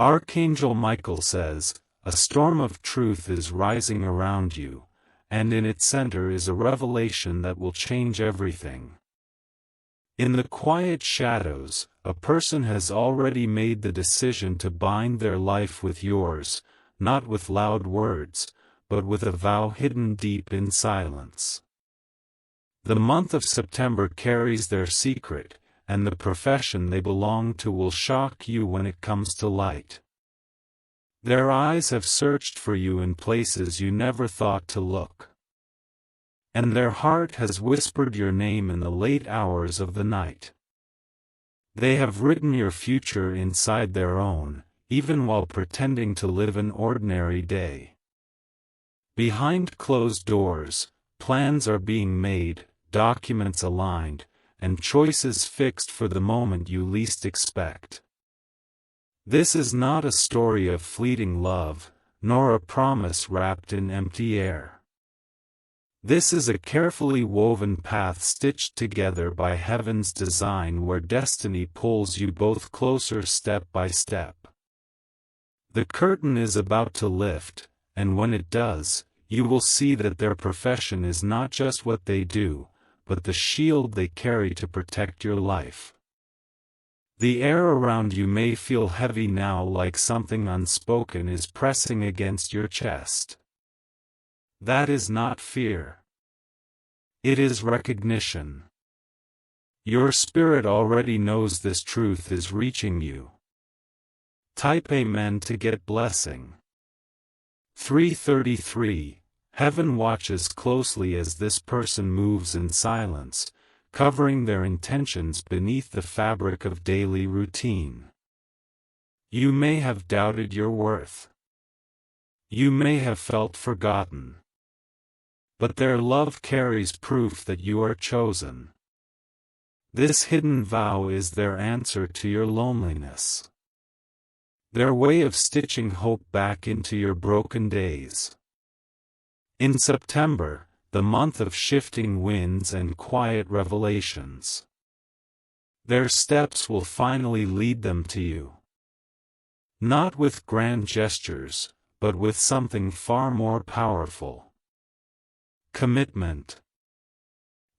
Archangel Michael says, "A storm of truth is rising around you, and in its center is a revelation that will change everything." In the quiet shadows, a person has already made the decision to bind their life with yours, not with loud words, but with a vow hidden deep in silence. The month of September carries their secret, and the profession they belong to will shock you when it comes to light. Their eyes have searched for you in places you never thought to look. And their heart has whispered your name in the late hours of the night. They have written your future inside their own, even while pretending to live an ordinary day. Behind closed doors, plans are being made, documents aligned, and choices fixed for the moment you least expect. This is not a story of fleeting love, nor a promise wrapped in empty air. This is a carefully woven path stitched together by heaven's design, where destiny pulls you both closer step by step. The curtain is about to lift, and when it does, you will see that their profession is not just what they do, but the shield they carry to protect your life. The air around you may feel heavy now, like something unspoken is pressing against your chest. That is not fear. It is recognition. Your spirit already knows this truth is reaching you. Type Amen to get blessing. 333. Heaven watches closely as this person moves in silence, covering their intentions beneath the fabric of daily routine. You may have doubted your worth. You may have felt forgotten. But their love carries proof that you are chosen. This hidden vow is their answer to your loneliness. Their way of stitching hope back into your broken days. In September, the month of shifting winds and quiet revelations, their steps will finally lead them to you. Not with grand gestures, but with something far more powerful. Commitment.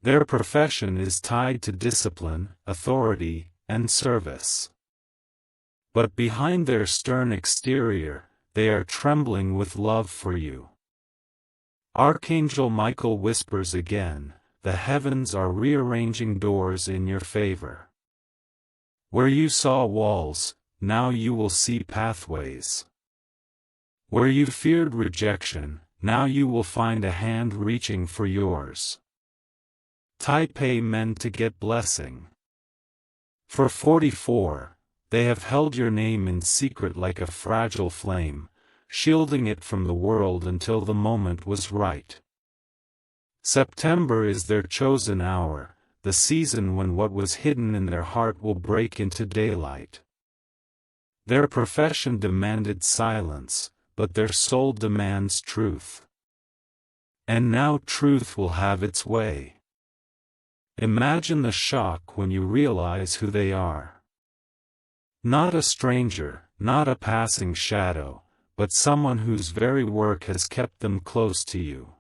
Their profession is tied to discipline, authority, and service. But behind their stern exterior, they are trembling with love for you. Archangel Michael whispers again, "The heavens are rearranging doors in your favor. Where you saw walls, now you will see pathways. Where you feared rejection, now you will find a hand reaching for yours." Type Amen to get blessing. For 44, they have held your name in secret like a fragile flame, shielding it from the world until the moment was right. September is their chosen hour, the season when what was hidden in their heart will break into daylight. Their profession demanded silence, but their soul demands truth. And now truth will have its way. Imagine the shock when you realize who they are. Not a stranger, not a passing shadow, but someone whose very work has kept them close to you.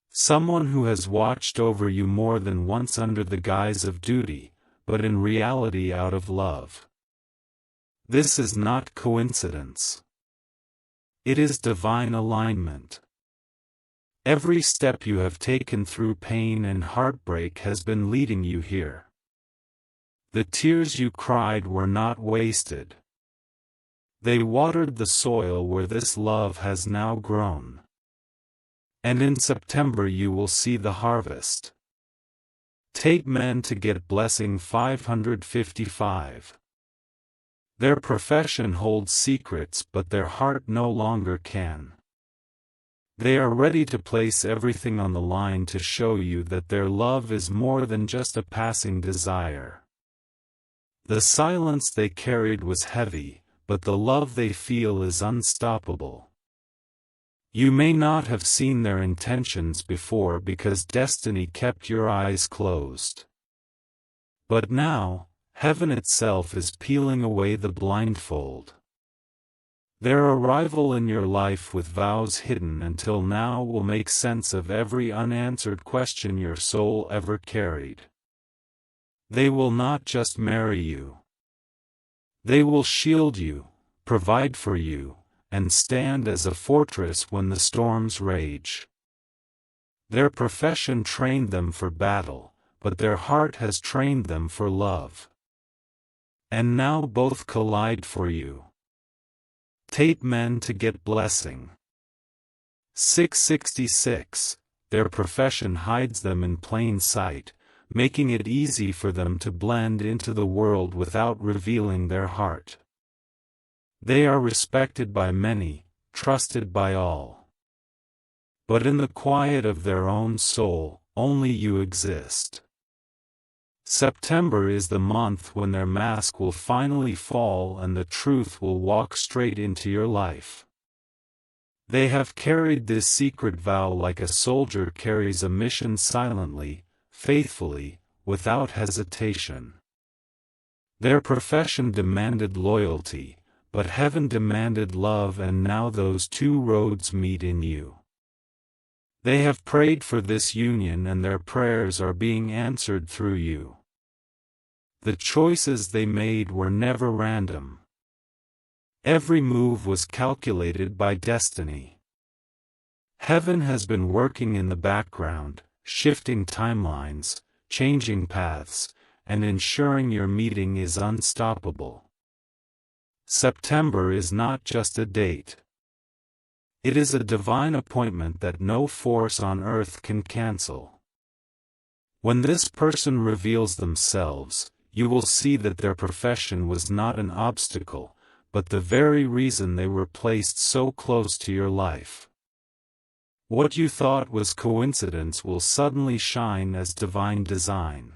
Someone who has watched over you more than once under the guise of duty, but in reality out of love. This is not coincidence. It is divine alignment. Every step you have taken through pain and heartbreak has been leading you here. The tears you cried were not wasted. They watered the soil where this love has now grown. And in September you will see the harvest. Take men to get blessing 555. Their profession holds secrets, but their heart no longer can. They are ready to place everything on the line to show you that their love is more than just a passing desire. The silence they carried was heavy, but the love they feel is unstoppable. You may not have seen their intentions before because destiny kept your eyes closed. But now, heaven itself is peeling away the blindfold. Their arrival in your life with vows hidden until now will make sense of every unanswered question your soul ever carried. They will not just marry you. They will shield you, provide for you, and stand as a fortress when the storms rage. Their profession trained them for battle, but their heart has trained them for love. And now both collide for you. Tape men to get blessing. 666. Their profession hides them in plain sight, making it easy for them to blend into the world without revealing their heart. They are respected by many, trusted by all. But in the quiet of their own soul, only you exist. September is the month when their mask will finally fall and the truth will walk straight into your life. They have carried this secret vow like a soldier carries a mission silently, faithfully, without hesitation. Their profession demanded loyalty, but heaven demanded love, and now those two roads meet in you. They have prayed for this union and their prayers are being answered through you. The choices they made were never random. Every move was calculated by destiny. Heaven has been working in the background, shifting timelines, changing paths, and ensuring your meeting is unstoppable. September is not just a date. It is a divine appointment that no force on earth can cancel. When this person reveals themselves, you will see that their profession was not an obstacle, but the very reason they were placed so close to your life. What you thought was coincidence will suddenly shine as divine design.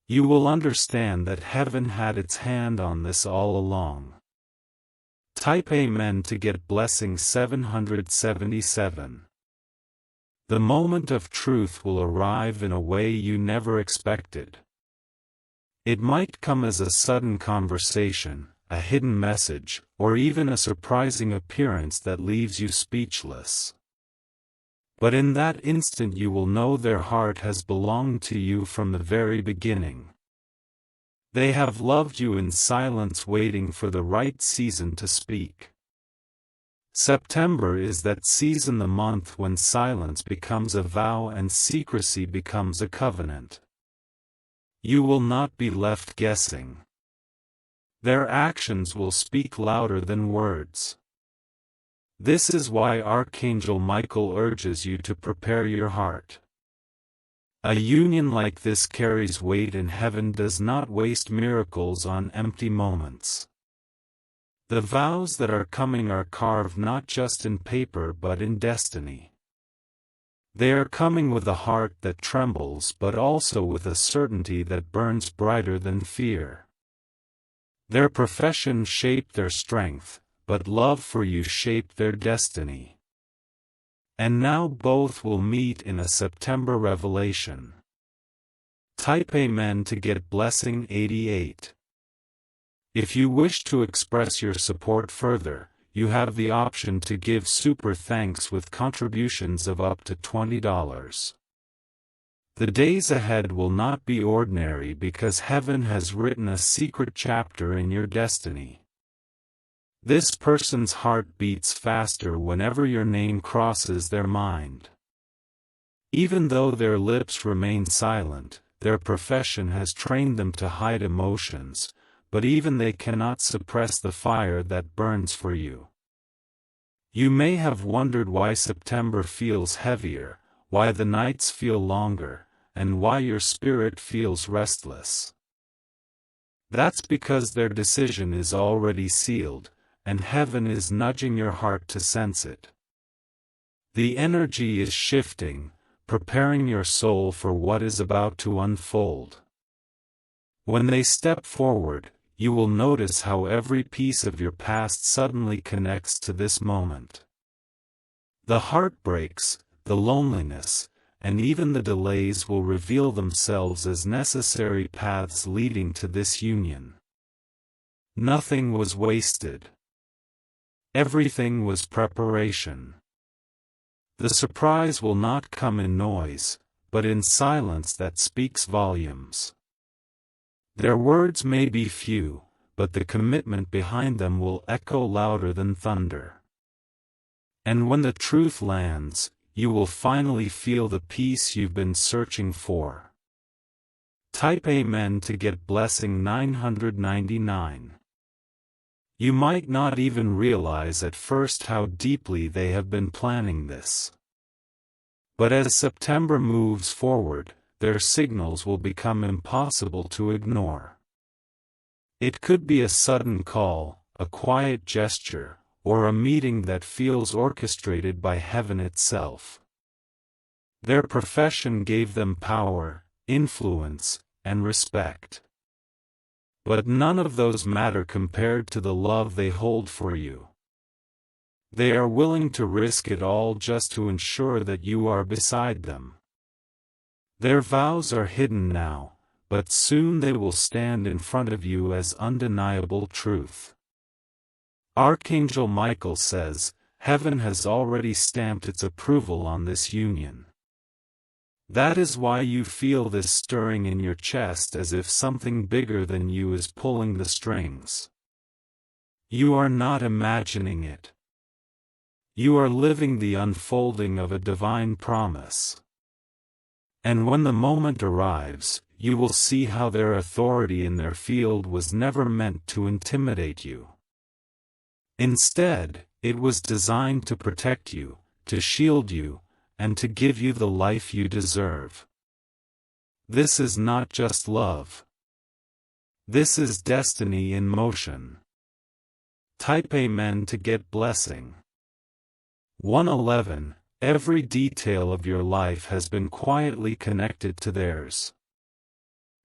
You will understand that heaven had its hand on this all along. Type Amen to get blessing 777. The moment of truth will arrive in a way you never expected. It might come as a sudden conversation, a hidden message, or even a surprising appearance that leaves you speechless. But in that instant you will know their heart has belonged to you from the very beginning. They have loved you in silence, waiting for the right season to speak. September is that season, the month when silence becomes a vow and secrecy becomes a covenant. You will not be left guessing. Their actions will speak louder than words. This is why Archangel Michael urges you to prepare your heart. A union like this carries weight, and heaven does not waste miracles on empty moments. The vows that are coming are carved not just in paper but in destiny. They are coming with a heart that trembles, but also with a certainty that burns brighter than fear. Their profession shaped their strength, but love for you shaped their destiny. And now both will meet in a September revelation. Type Amen to get blessing 88. If you wish to express your support further, you have the option to give super thanks with contributions of up to $20. The days ahead will not be ordinary because heaven has written a secret chapter in your destiny. This person's heart beats faster whenever your name crosses their mind. Even though their lips remain silent, their profession has trained them to hide emotions, but even they cannot suppress the fire that burns for you. You may have wondered why September feels heavier, why the nights feel longer, and why your spirit feels restless. That's because their decision is already sealed, and heaven is nudging your heart to sense it. The energy is shifting, preparing your soul for what is about to unfold. When they step forward, you will notice how every piece of your past suddenly connects to this moment. The heartbreaks, the loneliness, and even the delays will reveal themselves as necessary paths leading to this union. Nothing was wasted. Everything was preparation. The surprise will not come in noise, but in silence that speaks volumes. Their words may be few, but the commitment behind them will echo louder than thunder. And when the truth lands, you will finally feel the peace you've been searching for. Type Amen to get blessing 999. You might not even realize at first how deeply they have been planning this. But as September moves forward, their signals will become impossible to ignore. It could be a sudden call, a quiet gesture, or a meeting that feels orchestrated by heaven itself. Their profession gave them power, influence, and respect. But none of those matter compared to the love they hold for you. They are willing to risk it all just to ensure that you are beside them. Their vows are hidden now, but soon they will stand in front of you as undeniable truth. Archangel Michael says, heaven has already stamped its approval on this union. That is why you feel this stirring in your chest as if something bigger than you is pulling the strings. You are not imagining it. You are living the unfolding of a divine promise. And when the moment arrives, you will see how their authority in their field was never meant to intimidate you. Instead, it was designed to protect you, to shield you, and to give you the life you deserve. This is not just love. This is destiny in motion. Type Amen to get blessing. 111. Every detail of your life has been quietly connected to theirs.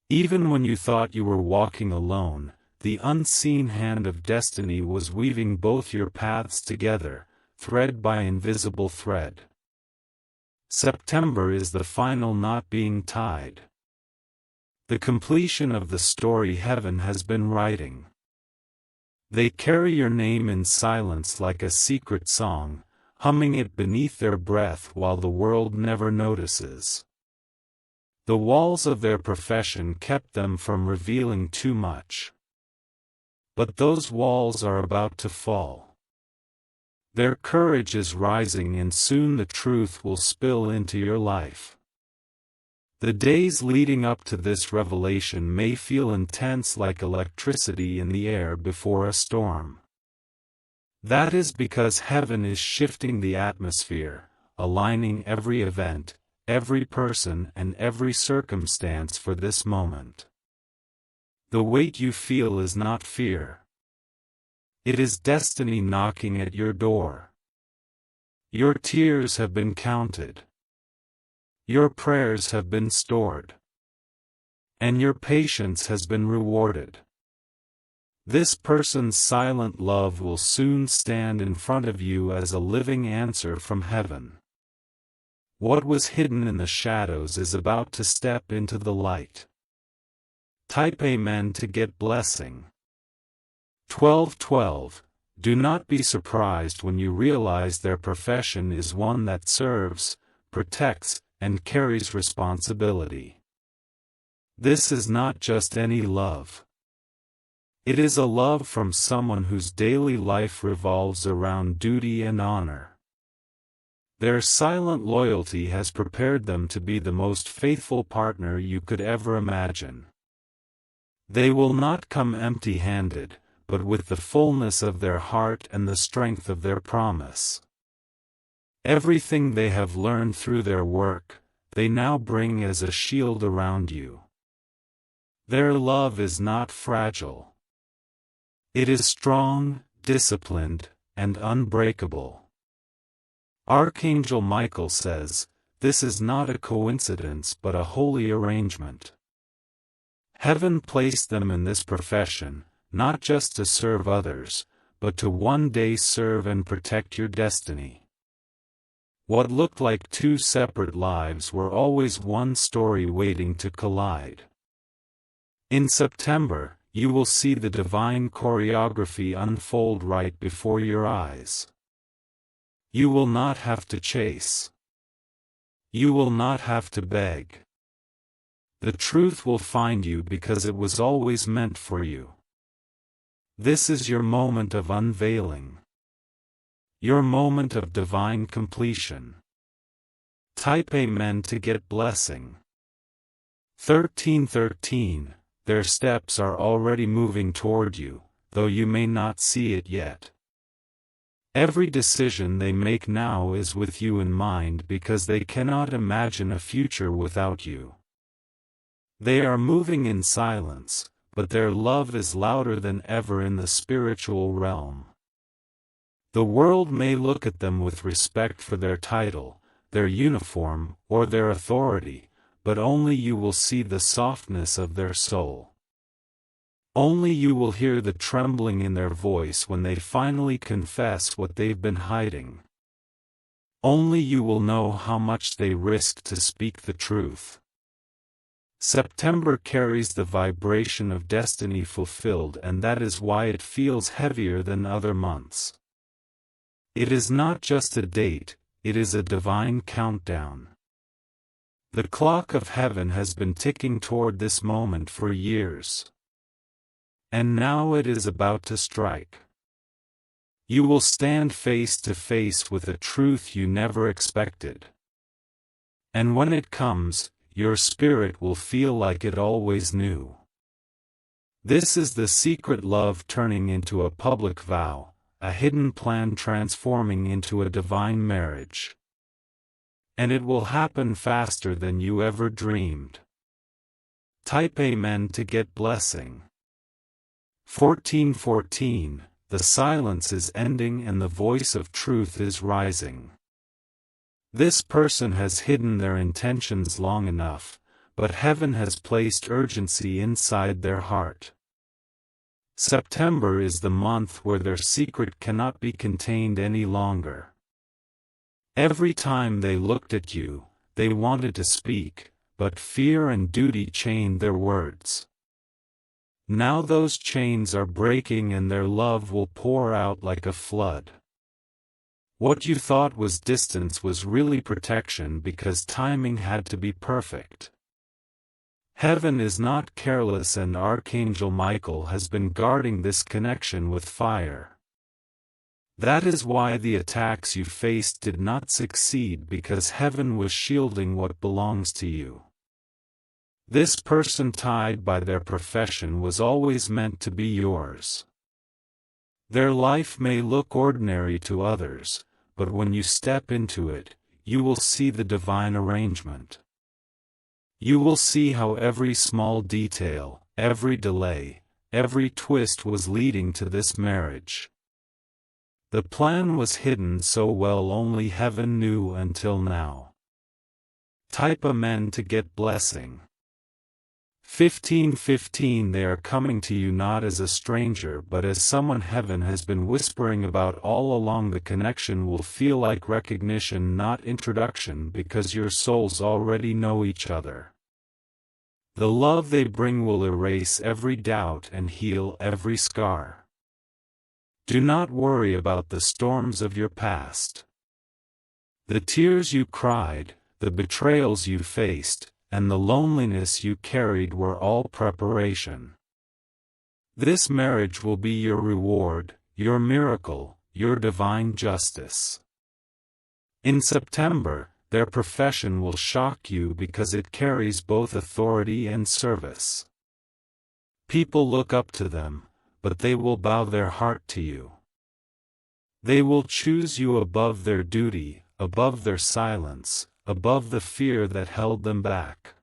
Even when you thought you were walking alone, the unseen hand of destiny was weaving both your paths together, thread by invisible thread. September is the final knot being tied. The completion of the story heaven has been writing. They carry your name in silence like a secret song, humming it beneath their breath while the world never notices. The walls of their profession kept them from revealing too much. But those walls are about to fall. Their courage is rising and soon the truth will spill into your life. The days leading up to this revelation may feel intense like electricity in the air before a storm. That is because heaven is shifting the atmosphere, aligning every event, every person and every circumstance for this moment. The weight you feel is not fear. It is destiny knocking at your door. Your tears have been counted. Your prayers have been stored. And your patience has been rewarded. This person's silent love will soon stand in front of you as a living answer from heaven. What was hidden in the shadows is about to step into the light. Type Amen to get blessing. 1212. Do not be surprised when you realize their profession is one that serves, protects, and carries responsibility. This is not just any love. It is a love from someone whose daily life revolves around duty and honor. Their silent loyalty has prepared them to be the most faithful partner you could ever imagine. They will not come empty-handed, but with the fullness of their heart and the strength of their promise. Everything they have learned through their work, they now bring as a shield around you. Their love is not fragile. It is strong, disciplined, and unbreakable. Archangel Michael says, this is not a coincidence but a holy arrangement. Heaven placed them in this profession, not just to serve others, but to one day serve and protect your destiny. What looked like two separate lives were always one story waiting to collide. In September, you will see the divine choreography unfold right before your eyes. You will not have to chase. You will not have to beg. The truth will find you because it was always meant for you. This is your moment of unveiling. Your moment of divine completion. Type Amen to get blessing. 1313. Their steps are already moving toward you, though you may not see it yet. Every decision they make now is with you in mind because they cannot imagine a future without you. They are moving in silence, but their love is louder than ever in the spiritual realm. The world may look at them with respect for their title, their uniform, or their authority, but only you will see the softness of their soul. Only you will hear the trembling in their voice when they finally confess what they've been hiding. Only you will know how much they risk to speak the truth. September carries the vibration of destiny fulfilled, and that is why it feels heavier than other months. It is not just a date, it is a divine countdown. The clock of heaven has been ticking toward this moment for years. And now it is about to strike. You will stand face to face with a truth you never expected. And when it comes, your spirit will feel like it always knew. This is the secret love turning into a public vow, a hidden plan transforming into a divine marriage. And it will happen faster than you ever dreamed. Type Amen to get blessing. 1414. The silence is ending and the voice of truth is rising. This person has hidden their intentions long enough, but heaven has placed urgency inside their heart. September is the month where their secret cannot be contained any longer. Every time they looked at you, they wanted to speak, but fear and duty chained their words. Now those chains are breaking and their love will pour out like a flood. What you thought was distance was really protection because timing had to be perfect. Heaven is not careless and Archangel Michael has been guarding this connection with fire. That is why the attacks you faced did not succeed, because heaven was shielding what belongs to you. This person tied by their profession was always meant to be yours. Their life may look ordinary to others, but when you step into it, you will see the divine arrangement. You will see how every small detail, every delay, every twist was leading to this marriage. The plan was hidden so well only heaven knew until now. Type Amen to get blessing. 1515. They are coming to you not as a stranger but as someone heaven has been whispering about all along. The connection will feel like recognition, not introduction, because your souls already know each other. The love they bring will erase every doubt and heal every scar. Do not worry about the storms of your past. The tears you cried, the betrayals you faced, and the loneliness you carried were all preparation. This marriage will be your reward, your miracle, your divine justice. In September, their profession will shock you because it carries both authority and service. People look up to them, but they will bow their heart to you. They will choose you above their duty, above their silence, above the fear that held them back.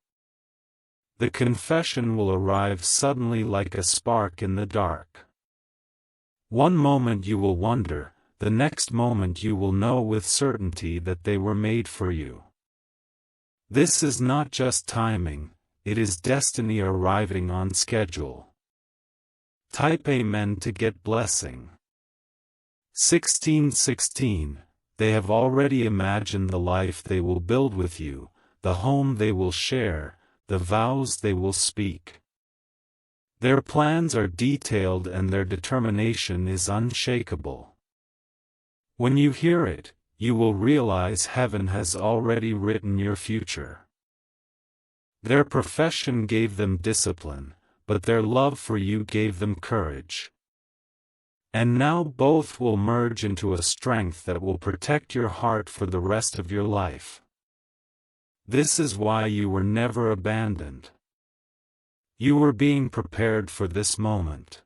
The confession will arrive suddenly like a spark in the dark. One moment you will wonder, the next moment you will know with certainty that they were made for you. This is not just timing, it is destiny arriving on schedule. Type Amen to get blessing. 1616. They have already imagined the life they will build with you, the home they will share, the vows they will speak. Their plans are detailed and their determination is unshakable. When you hear it, you will realize heaven has already written your future. Their profession gave them discipline, but their love for you gave them courage. And now both will merge into a strength that will protect your heart for the rest of your life. This is why you were never abandoned. You were being prepared for this moment.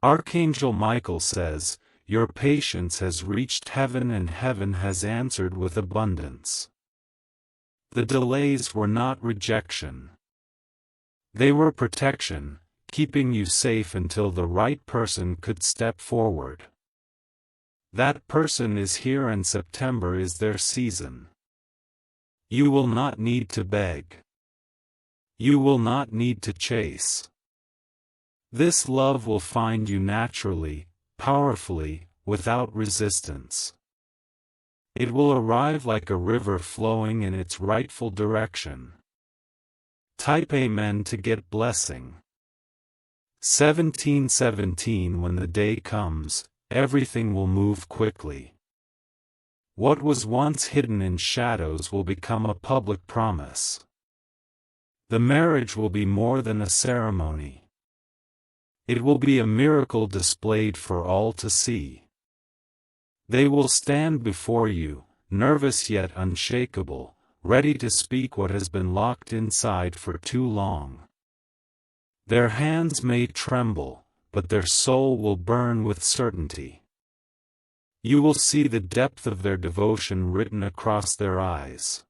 Archangel Michael says, "Your patience has reached heaven and heaven has answered with abundance." The delays were not rejection. They were protection, keeping you safe until the right person could step forward. That person is here and September is their season. You will not need to beg. You will not need to chase. This love will find you naturally, powerfully, without resistance. It will arrive like a river flowing in its rightful direction. Type Amen to get blessing. 1717 When the day comes, everything will move quickly. What was once hidden in shadows will become a public promise. The marriage will be more than a ceremony. It will be a miracle displayed for all to see. They will stand before you, nervous yet unshakable, ready to speak what has been locked inside for too long. Their hands may tremble, but their soul will burn with certainty. You will see the depth of their devotion written across their eyes.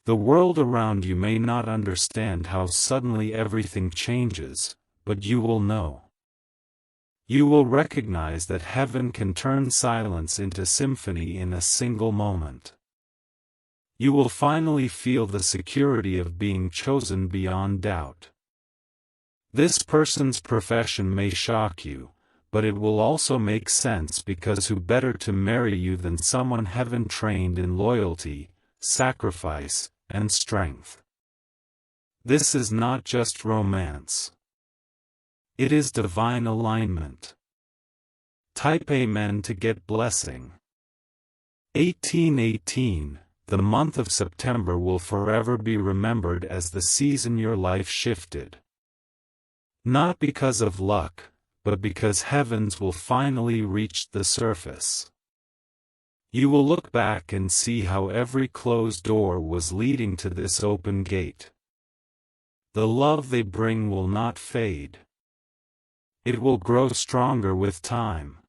The world around you may not understand how suddenly everything changes, but you will know. You will recognize that heaven can turn silence into symphony in a single moment. You will finally feel the security of being chosen beyond doubt. This person's profession may shock you, but it will also make sense because who better to marry you than someone heaven trained in loyalty, sacrifice, and strength. This is not just romance. It is divine alignment. Type Amen to get blessing. 1818 The month of September will forever be remembered as the season your life shifted. Not because of luck, but because heavens will finally reach the surface. You will look back and see how every closed door was leading to this open gate. The love they bring will not fade. It will grow stronger with time.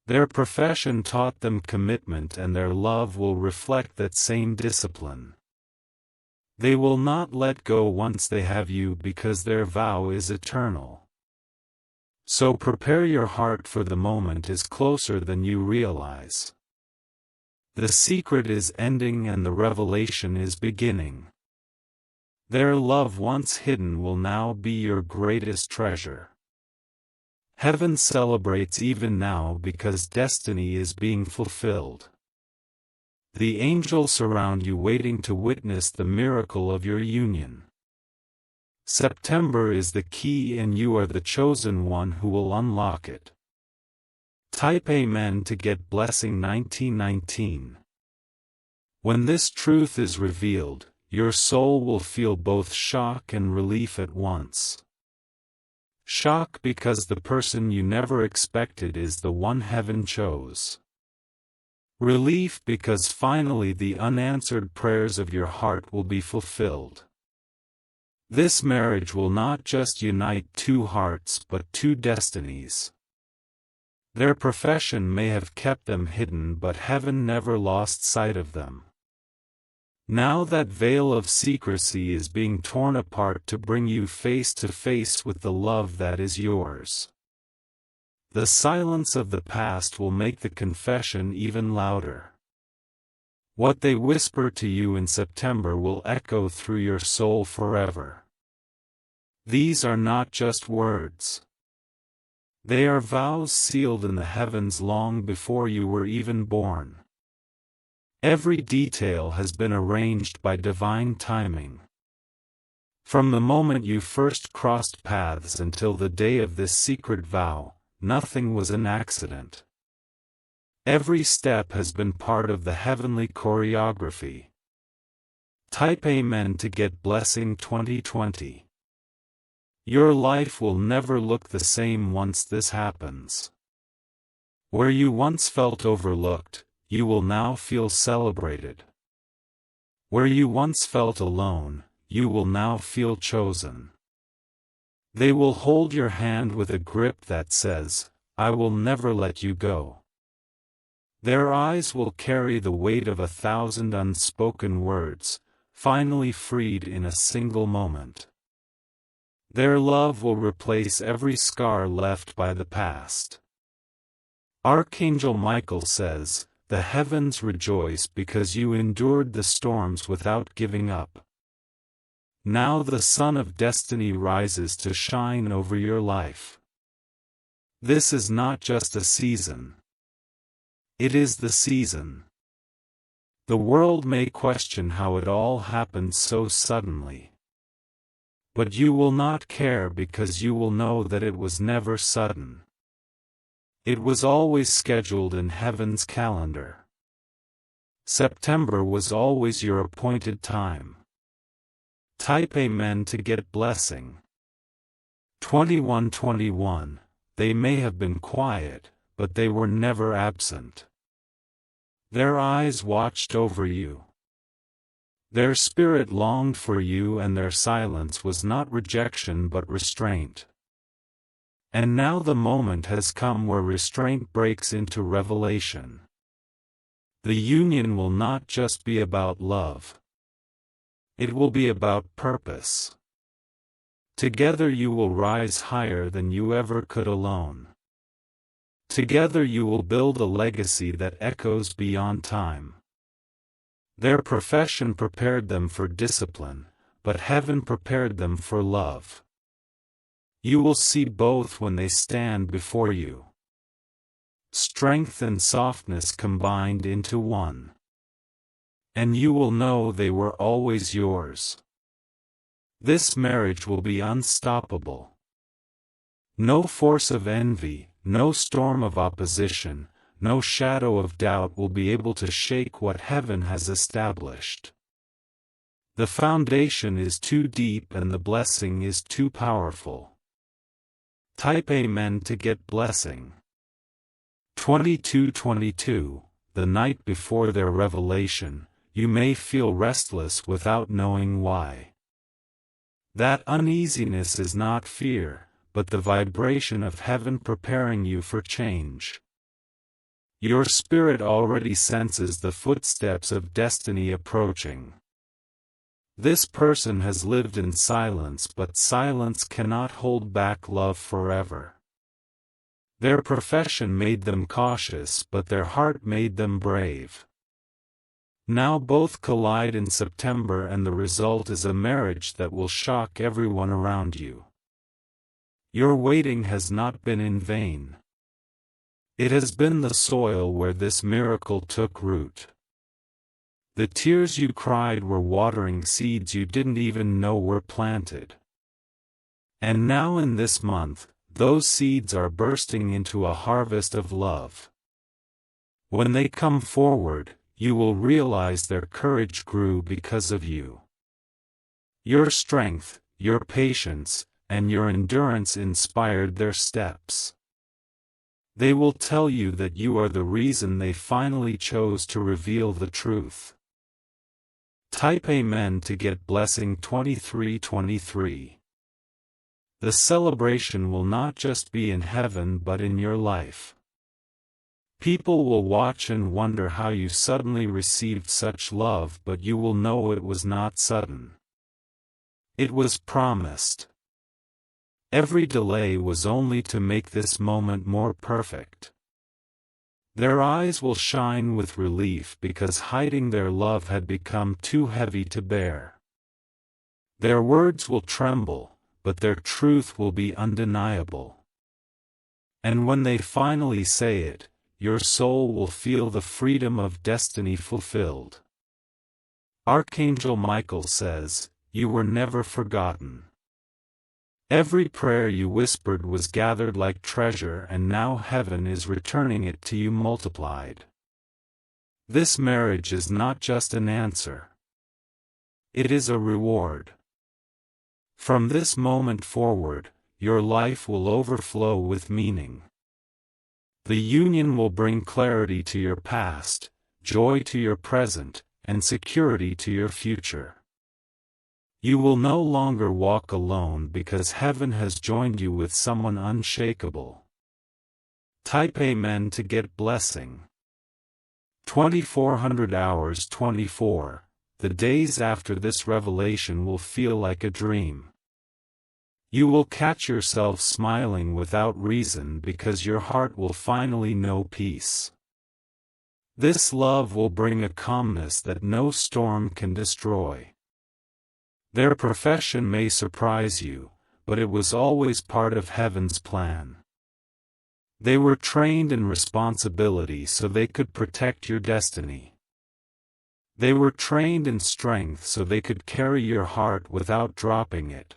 Their profession taught them commitment and their love will reflect that same discipline. They will not let go once they have you because their vow is eternal. So prepare your heart for the moment is closer than you realize. The secret is ending and the revelation is beginning. Their love once hidden will now be your greatest treasure. Heaven celebrates even now because destiny is being fulfilled. The angels surround you waiting to witness the miracle of your union. September is the key and you are the chosen one who will unlock it. Type Amen to get blessing 1919. When this truth is revealed, your soul will feel both shock and relief at once. Shock because the person you never expected is the one heaven chose. Relief because finally the unanswered prayers of your heart will be fulfilled. This marriage will not just unite two hearts but two destinies. Their profession may have kept them hidden but heaven never lost sight of them. Now that veil of secrecy is being torn apart to bring you face to face with the love that is yours. The silence of the past will make the confession even louder. What they whisper to you in September will echo through your soul forever. These are not just words. They are vows sealed in the heavens long before you were even born. Every detail has been arranged by divine timing. From the moment you first crossed paths until the day of this secret vow, nothing was an accident. Every step has been part of the heavenly choreography. Type Amen to get Blessing 2020. Your life will never look the same once this happens. Where you once felt overlooked, you will now feel celebrated. Where you once felt alone, you will now feel chosen. They will hold your hand with a grip that says, "I will never let you go." Their eyes will carry the weight of 1,000 unspoken words, finally freed in a single moment. Their love will replace every scar left by the past. Archangel Michael says, "The heavens rejoice because you endured the storms without giving up." Now the sun of destiny rises to shine over your life. This is not just a season. It is the season. The world may question how it all happened so suddenly. But you will not care because you will know that it was never sudden. It was always scheduled in heaven's calendar. September was always your appointed time. Type Amen to get Blessing 2121. They may have been quiet, but they were never absent. Their eyes watched over you. Their spirit longed for you, and their silence was not rejection but restraint. And now the moment has come where restraint breaks into revelation. The union will not just be about love. It will be about purpose. Together you will rise higher than you ever could alone. Together you will build a legacy that echoes beyond time. Their profession prepared them for discipline, but heaven prepared them for love. You will see both when they stand before you. Strength and softness combined into one. And you will know they were always yours. This marriage will be unstoppable. No force of envy, no storm of opposition, no shadow of doubt will be able to shake what heaven has established. The foundation is too deep and the blessing is too powerful. Type Amen to get Blessing 2222. The night before their revelation, you may feel restless without knowing why. That uneasiness is not fear, but the vibration of heaven preparing you for change. Your spirit already senses the footsteps of destiny approaching. This person has lived in silence, but silence cannot hold back love forever. Their profession made them cautious, but their heart made them brave. Now both collide in September, and the result is a marriage that will shock everyone around you. Your waiting has not been in vain. It has been the soil where this miracle took root. The tears you cried were watering seeds you didn't even know were planted. And now in this month, those seeds are bursting into a harvest of love. When they come forward, you will realize their courage grew because of you. Your strength, your patience, and your endurance inspired their steps. They will tell you that you are the reason they finally chose to reveal the truth. Type Amen to get Blessing 2323. The celebration will not just be in heaven but in your life. People will watch and wonder how you suddenly received such love, but you will know it was not sudden. It was promised. Every delay was only to make this moment more perfect. Their eyes will shine with relief because hiding their love had become too heavy to bear. Their words will tremble, but their truth will be undeniable. And when they finally say it, your soul will feel the freedom of destiny fulfilled. Archangel Michael says, you were never forgotten. Every prayer you whispered was gathered like treasure, and now heaven is returning it to you multiplied. This marriage is not just an answer. It is a reward. From this moment forward, your life will overflow with meaning. The union will bring clarity to your past, joy to your present, and security to your future. You will no longer walk alone because heaven has joined you with someone unshakable. Type Amen to get blessing. 2400 hours 24. The days after this revelation will feel like a dream. You will catch yourself smiling without reason because your heart will finally know peace. This love will bring a calmness that no storm can destroy. Their profession may surprise you, but it was always part of heaven's plan. They were trained in responsibility so they could protect your destiny. They were trained in strength so they could carry your heart without dropping it.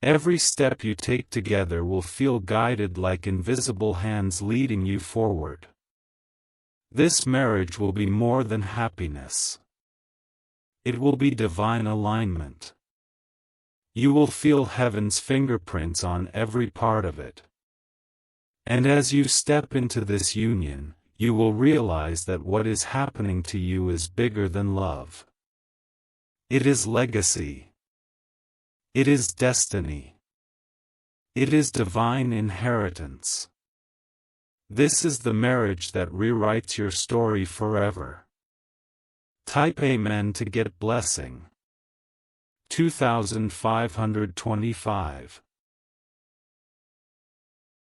Every step you take together will feel guided like invisible hands leading you forward. This marriage will be more than happiness. It will be divine alignment. You will feel heaven's fingerprints on every part of it. And as you step into this union, you will realize that what is happening to you is bigger than love. It is legacy. It is destiny. It is divine inheritance. This is the marriage that rewrites your story forever. Type Amen to get blessing. 2525